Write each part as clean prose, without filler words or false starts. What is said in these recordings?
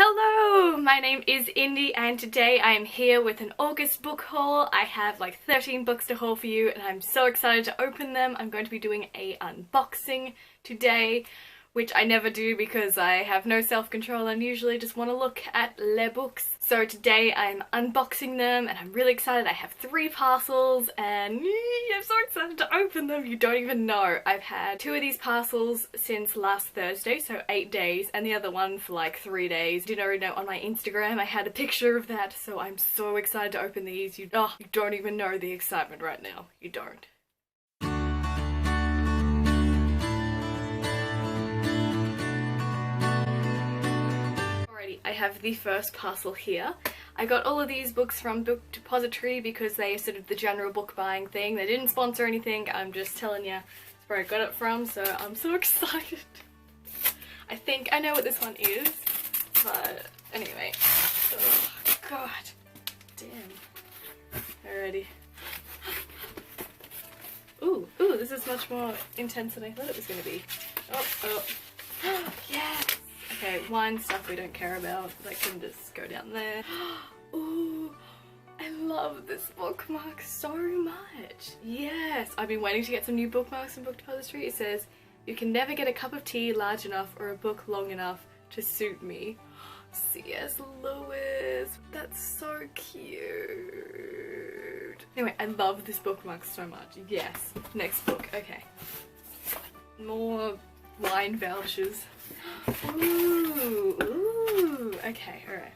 Hello, my name is Indy and today I am here with an August book haul. I have like 13 books to haul for you and I'm so excited to open them. I'm going to be doing a unboxing today, which I never do because I have no self-control and usually just want to look at les books. So today I'm unboxing them and I'm really excited. I have 3 parcels and I'm so excited to open them. You don't even know. I've had 2 of these parcels since last Thursday, so 8 days, and the other one for like 3 days. Did already know on my Instagram I had a picture of that, so I'm so excited to open these. You don't even know the excitement right now. You don't. I have the first parcel here. I got all of these books from Book Depository because they are sort of the general book buying thing. They didn't sponsor anything, I'm just telling you that's where I got it from, so I'm so excited. I think I know what this one is, but anyway. Oh god. Damn. Alrighty. Ooh, this is much more intense than I thought it was going to be. Oh. Yes! Okay, wine stuff we don't care about, that can just go down there. Ooh, I love this bookmark so much. Yes, I've been waiting to get some new bookmarks from Book Depository. It says, "You can never get a cup of tea large enough or a book long enough to suit me." C.S. Lewis. That's so cute. Anyway, I love this bookmark so much. Yes, next book. Okay. More wine vouchers. Ooh, okay, alright.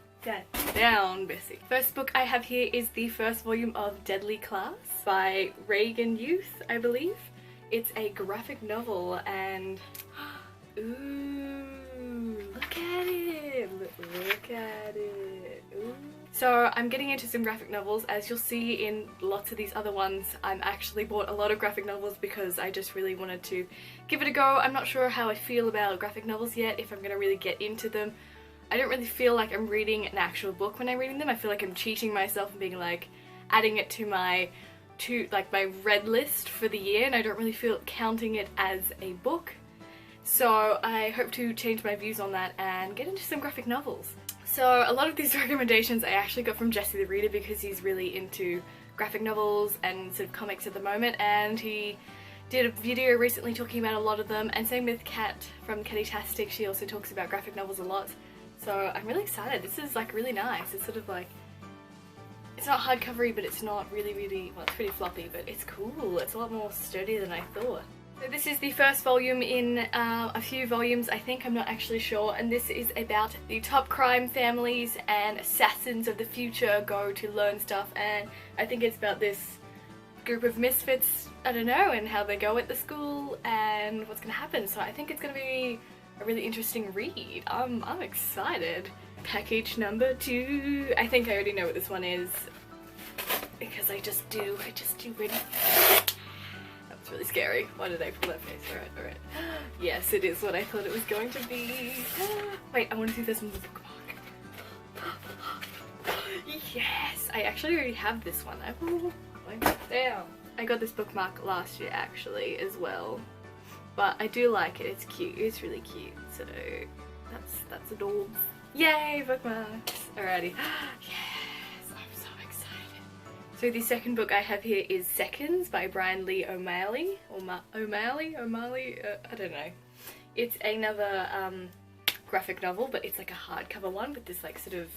Down, Bessie. First book I have here is the first volume of Deadly Class by Reagan Youth, I believe. It's a graphic novel and ooh, look at it, look at it, ooh. So I'm getting into some graphic novels. As you'll see in lots of these other ones, I'm actually bought a lot of graphic novels because I just really wanted to give it a go. I'm not sure how I feel about graphic novels yet, if I'm going to really get into them. I don't really feel like I'm reading an actual book when I'm reading them. I feel like I'm cheating myself and being like, adding it to my my read list for the year, and I don't really feel counting it as a book. So I hope to change my views on that and get into some graphic novels. So a lot of these recommendations I actually got from Jesse the Reader because he's really into graphic novels and sort of comics at the moment, and he did a video recently talking about a lot of them, and same with Kat from Catty-tastic, she also talks about graphic novels a lot. So I'm really excited. This is like really nice. It's sort of like, it's not hardcovery, but it's not really, well, it's pretty floppy, but it's cool. It's a lot more sturdy than I thought. So this is the first volume in a few volumes, I think, I'm not actually sure, and this is about the top crime families and assassins of the future go to learn stuff, and I think it's about this group of misfits, I don't know, and how they go at the school and what's gonna happen. So I think it's gonna be a really interesting read. I'm excited. Package number 2. I think I already know what this one is because I just do ready. That's really scary. Why did I pull that face? Alright. Yes, it is what I thought it was going to be. Wait, I want to see this in the bookmark. Yes! I actually already have this one. Down. I got this bookmark last year actually as well. But I do like it. It's cute. It's really cute. So that's adorable. Yay, bookmarks! Alrighty. Yes, I'm so excited. So the second book I have here is Seconds by Brian Lee O'Malley. O'Malley? I don't know. It's another graphic novel, but it's like a hardcover one with this like sort of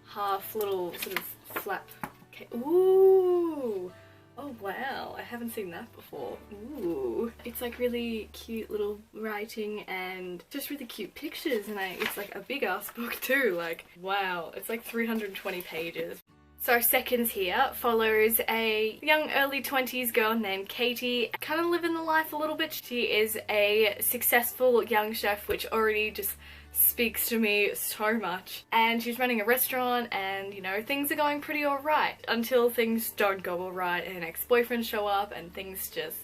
half little sort of flap. Okay. Ooh! Oh wow, I haven't seen that before. Ooh. It's like really cute little writing and just really cute pictures, and it's like a big ass book too, like wow, it's like 320 pages. So Seconds here follows a young early 20s girl named Katie, kind of living the life a little bit. She is a successful young chef, which already just speaks to me so much, and she's running a restaurant, and you know, things are going pretty alright until things don't go alright and ex-boyfriends show up and things just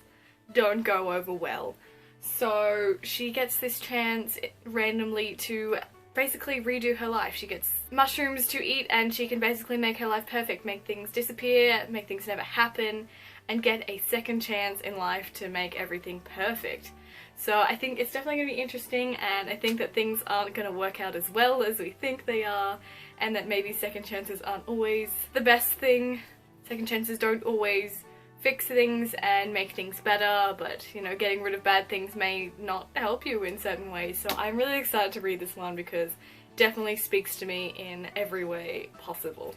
don't go over well. So she gets this chance randomly to basically redo her life. She gets mushrooms to eat and she can basically make her life perfect, make things disappear, make things never happen, and get a second chance in life to make everything perfect. So I think it's definitely going to be interesting, and I think that things aren't going to work out as well as we think they are, and that maybe second chances aren't always the best thing. Second chances don't always fix things and make things better, but you know, getting rid of bad things may not help you in certain ways. So I'm really excited to read this one because it definitely speaks to me in every way possible.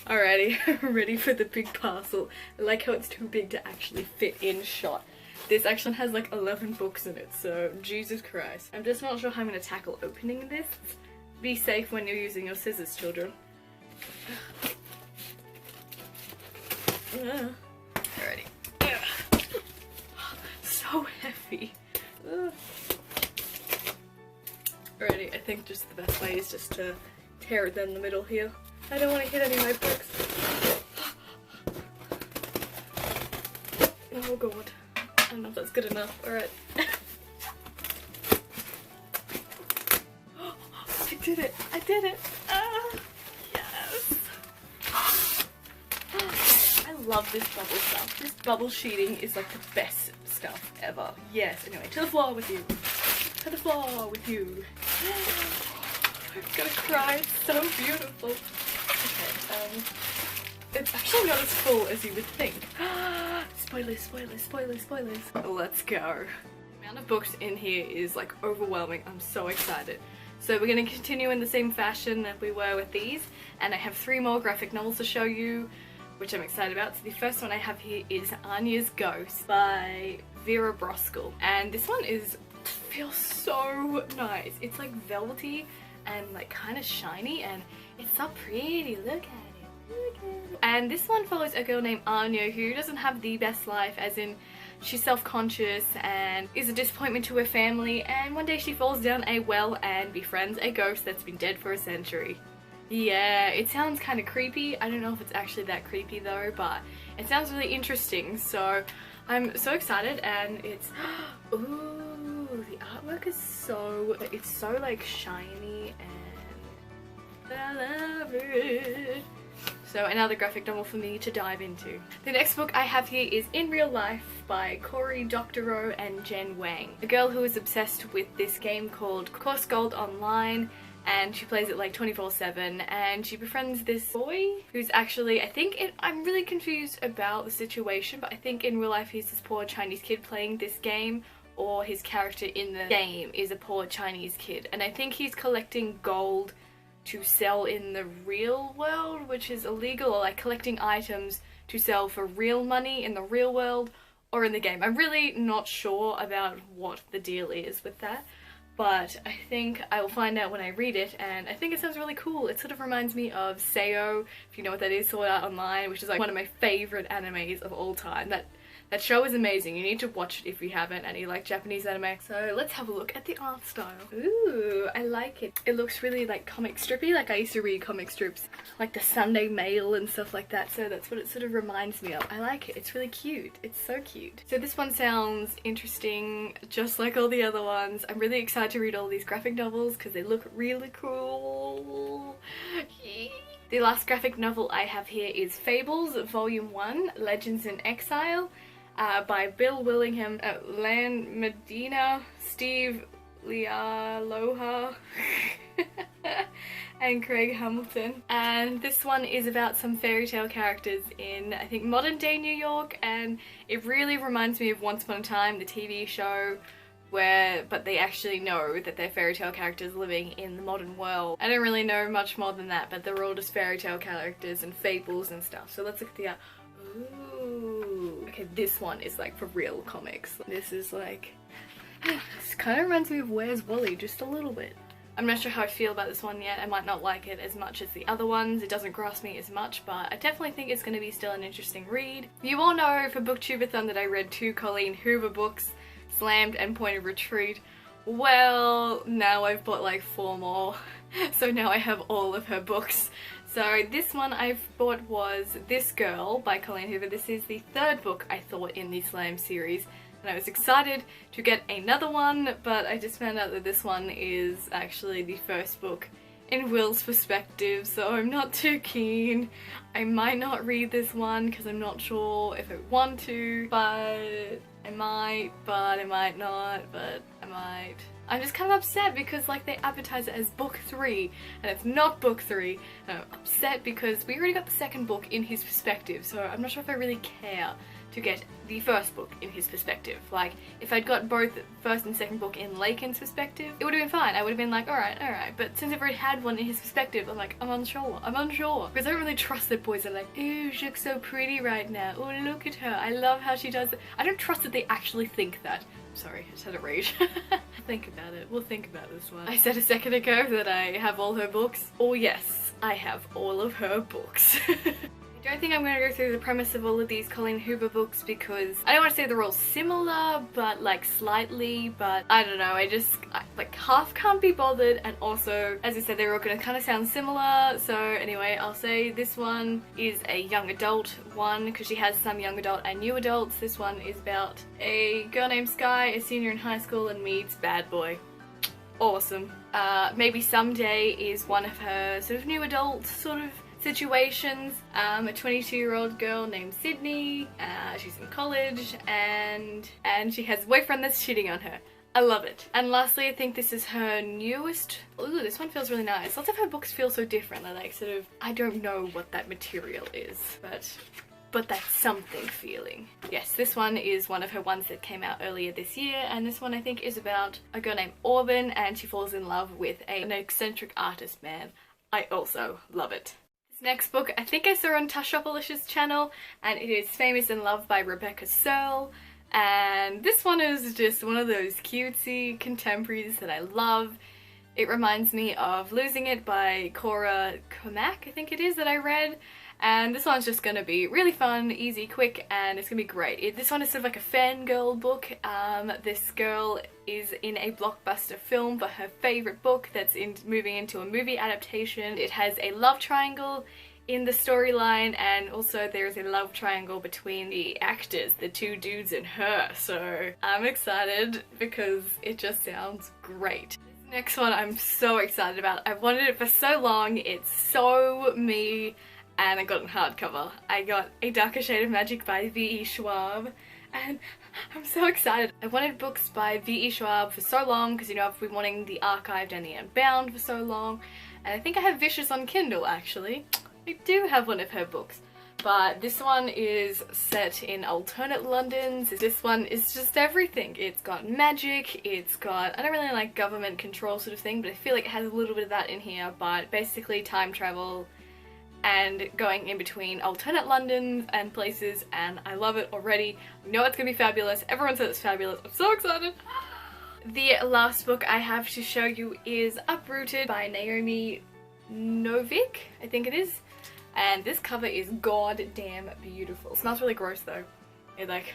Alrighty, ready for the big parcel. I like how it's too big to actually fit in shot. This actually has like 11 books in it, so Jesus Christ. I'm just not sure how I'm going to tackle opening this. Be safe when you're using your scissors, children. Alrighty. So heavy. Alrighty, I think just the best way is just to tear it down the middle here. I don't want to hit any of my books. Oh god. I don't know if that's good enough. Alright. I did it! I did it! Yes! I love this bubble stuff. This bubble sheeting is like the best stuff ever. Yes, anyway, to the floor with you. To the floor with you. I'm gonna cry, it's so beautiful. Okay, it's actually not as full as you would think. Spoilers, spoilers, spoilers, spoilers. Let's go. The amount of books in here is like overwhelming. I'm so excited. So we're going to continue in the same fashion that we were with these, and I have 3 more graphic novels to show you, which I'm excited about. So the first one I have here is Anya's Ghost by Vera Broskell, and this one feels so nice. It's like velvety and like kind of shiny, and it's so pretty. Look at it. And this one follows a girl named Anya who doesn't have the best life, as in she's self-conscious and is a disappointment to her family, and one day she falls down a well and befriends a ghost that's been dead for a century. Yeah, it sounds kind of creepy. I don't know if it's actually that creepy though, but it sounds really interesting, so I'm so excited. And it's ooh, the artwork is so like shiny, and I love it. So another graphic novel for me to dive into. The next book I have here is In Real Life by Cory Doctorow and Jen Wang. A girl who is obsessed with this game called Course Gold Online, and she plays it like 24/7, and she befriends this boy who's actually, I'm really confused about the situation, but I think in real life he's this poor Chinese kid playing this game, or his character in the game is a poor Chinese kid, and I think he's collecting gold to sell in the real world, which is illegal, or like collecting items to sell for real money in the real world or in the game. I'm really not sure about what the deal is with that, but I think I will find out when I read it, and I think it sounds really cool. It sort of reminds me of Seo, if you know what that is, Sword Art Online, which is like one of my favorite animes of all time. That show is amazing. You need to watch it if you haven't and you like Japanese anime. So let's have a look at the art style. Ooh, I like it. It looks really like comic strippy. Like I used to read comic strips like the Sunday Mail and stuff like that. So that's what it sort of reminds me of. I like it. It's really cute. It's so cute. So this one sounds interesting just like all the other ones. I'm really excited to read all these graphic novels because they look really cool. The last graphic novel I have here is Fables Volume 1, Legends in Exile, by Bill Willingham, Lan Medina, Steve Lialoha, and Craig Hamilton. And this one is about some fairy tale characters in, I think, modern day New York, and it really reminds me of Once Upon a Time, the TV show, but they actually know that they're fairy tale characters living in the modern world. I don't really know much more than that, but they're all just fairy tale characters and fables and stuff. So let's look at the art. Ooh. Okay, this one is like for real comics. This is like, this kind of reminds me of Where's Wally just a little bit. I'm not sure how I feel about this one yet. I might not like it as much as the other ones. It doesn't grasp me as much, but I definitely think it's going to be still an interesting read. You all know for Booktubeathon that I read 2 Colleen Hoover books, Slammed and Point of Retreat. Well, now I've bought like 4 more, so now I have all of her books. So this one I've bought was This Girl by Colleen Hoover. This is the 3rd book I thought in the Slam series, and I was excited to get another one, but I just found out that this one is actually the 1st book in Will's perspective, so I'm not too keen. I might not read this one because I'm not sure if I want to, but I might, but I might not, but I might. I'm just kind of upset because like they advertise it as book 3 and it's not book 3. And I'm upset because we already got the second book in his perspective, so I'm not sure if I really care to get the first book in his perspective. Like, if I'd got both first and second book in Lakin's perspective, it would have been fine. I would have been like, alright. But since I've already had one in his perspective, I'm like, I'm unsure. Because I don't really trust that boys are like, ooh, she looks so pretty right now. Oh, look at her. I love how she does it. I don't trust that they actually think that. Sorry, I just had a rage. Think about it. We'll think about this one. I said a second ago that I have all her books. Oh yes, I have all of her books. I don't think I'm going to go through the premise of all of these Colleen Hoover books because I don't want to say they're all similar, but like slightly, but I don't know, I like half can't be bothered, and also, as I said, they're all going to kind of sound similar, so anyway, I'll say this one is a young adult one because she has some young adult and new adults. This one is about a girl named Sky, a senior in high school, and meets Bad Boy. Awesome. Maybe Someday is one of her sort of new adult sort of situations. A 22-year-old girl named Sydney, she's in college and she has a boyfriend that's cheating on her. I love it. And lastly, I think this is her newest. Ooh, this one feels really nice. Lots of her books feel so different. They're like sort of, I don't know what that material is, but that something feeling. Yes, this one is one of her ones that came out earlier this year, and this one I think is about a girl named Auburn and she falls in love with an eccentric artist man. I also love it. Next book I think I saw on Tashopolis's channel, and it is Famous in Love by Rebecca Searle, and this one is just one of those cutesy contemporaries that I love. It reminds me of Losing It by Cora Comack, I think it is, that I read, and this one's just gonna be really fun, easy, quick, and it's gonna be great. This one is sort of like a fangirl book. This girl is in a blockbuster film for her favourite book that's moving into a movie adaptation. It has a love triangle in the storyline, and also there's a love triangle between the actors, the two dudes and her, so I'm excited because it just sounds great. This next one I'm so excited about. I've wanted it for so long, it's so me, and I got it in hardcover. I got A Darker Shade of Magic by V.E. Schwab, and I'm so excited. I wanted books by V.E. Schwab for so long because, you know, I've been wanting the archived and the unbound for so long, and I think I have Vicious on Kindle actually. I do have one of her books, but this one is set in alternate Londons. This one is just everything. It's got magic, it's got, I don't really like government control sort of thing, but I feel like it has a little bit of that in here, but basically time travel and going in between alternate Londons and places, and I love it already. I know it's gonna be fabulous. Everyone says it's fabulous. I'm so excited. The last book I have to show you is Uprooted by Naomi Novik, I think it is. And this cover is goddamn beautiful. It smells really gross though. It like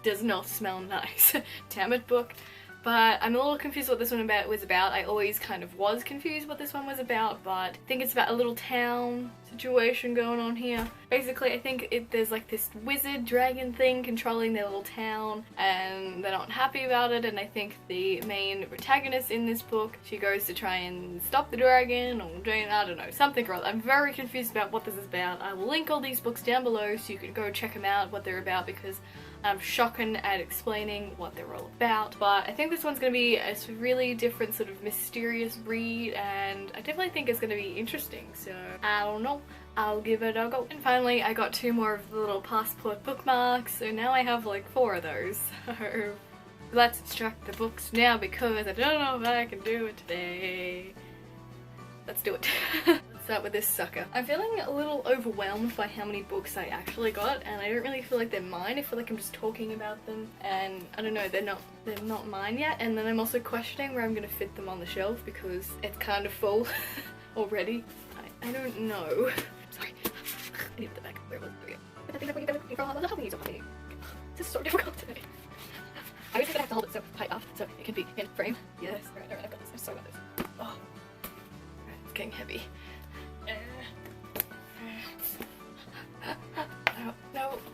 does not smell nice. Damn it, book. But I'm a little confused what this one was about. I always kind of was confused what this one was about, but I think it's about a little town situation going on here. Basically, I think there's like this wizard dragon thing controlling their little town, and they're not happy about it, and I think the main protagonist in this book, she goes to try and stop the dragon, or I don't know, something or other. I'm very confused about what this is about. I will link all these books down below so you can go check them out, what they're about, because I'm shocking at explaining what they're all about. But I think this one's going to be a really different sort of mysterious read, and I definitely think it's going to be interesting, so I don't know. I'll give it a go. And finally, I got 2 more of the little passport bookmarks, so now I have like 4 of those. So let's extract the books now because I don't know if I can do it today. Let's do it. Let's start with this sucker. I'm feeling a little overwhelmed by how many books I actually got, and I don't really feel like they're mine. I feel like I'm just talking about them, and I don't know, they're not mine yet. And then I'm also questioning where I'm gonna fit them on the shelf because it's kind of full already. I don't know. Sorry. I need the back. Where was it? This is so difficult today. I always think I have to hold it so high up so it can be in frame. Yes. Alright, I've got this. I've so got this. Oh. Alright, it's getting heavy.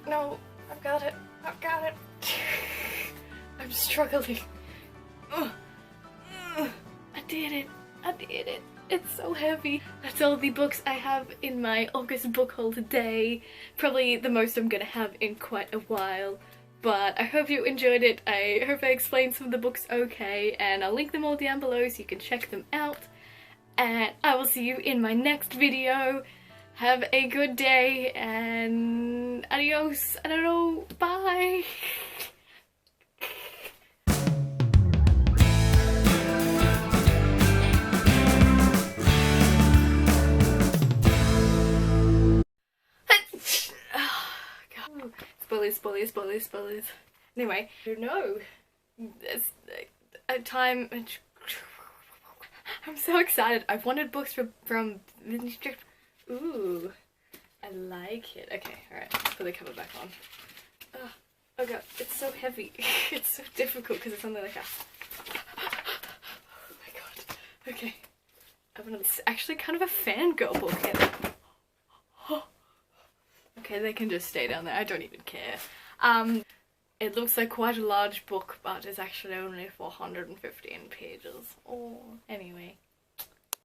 No, I've got it. I'm struggling. I did it. It's so heavy. That's all the books I have in my August book haul today. Probably the most I'm gonna have in quite a while. But I hope you enjoyed it. I hope I explained some of the books okay, and I'll link them all down below so you can check them out. And I will see you in my next video. Have a good day, and adios. I don't know. Bye. Spoilers, spoilers, spoilers, spoilers. Anyway, no. It's a time. I'm so excited. I've wanted books from. Ooh, I like it. Okay, alright, let's put the cover back on. Oh god, it's so heavy. It's so difficult because it's only like a. Oh my god. Okay. It's actually kind of a fangirl book. Okay, they can just stay down there. I don't even care. It looks like quite a large book, but it's actually only 415 pages. Oh, anyway.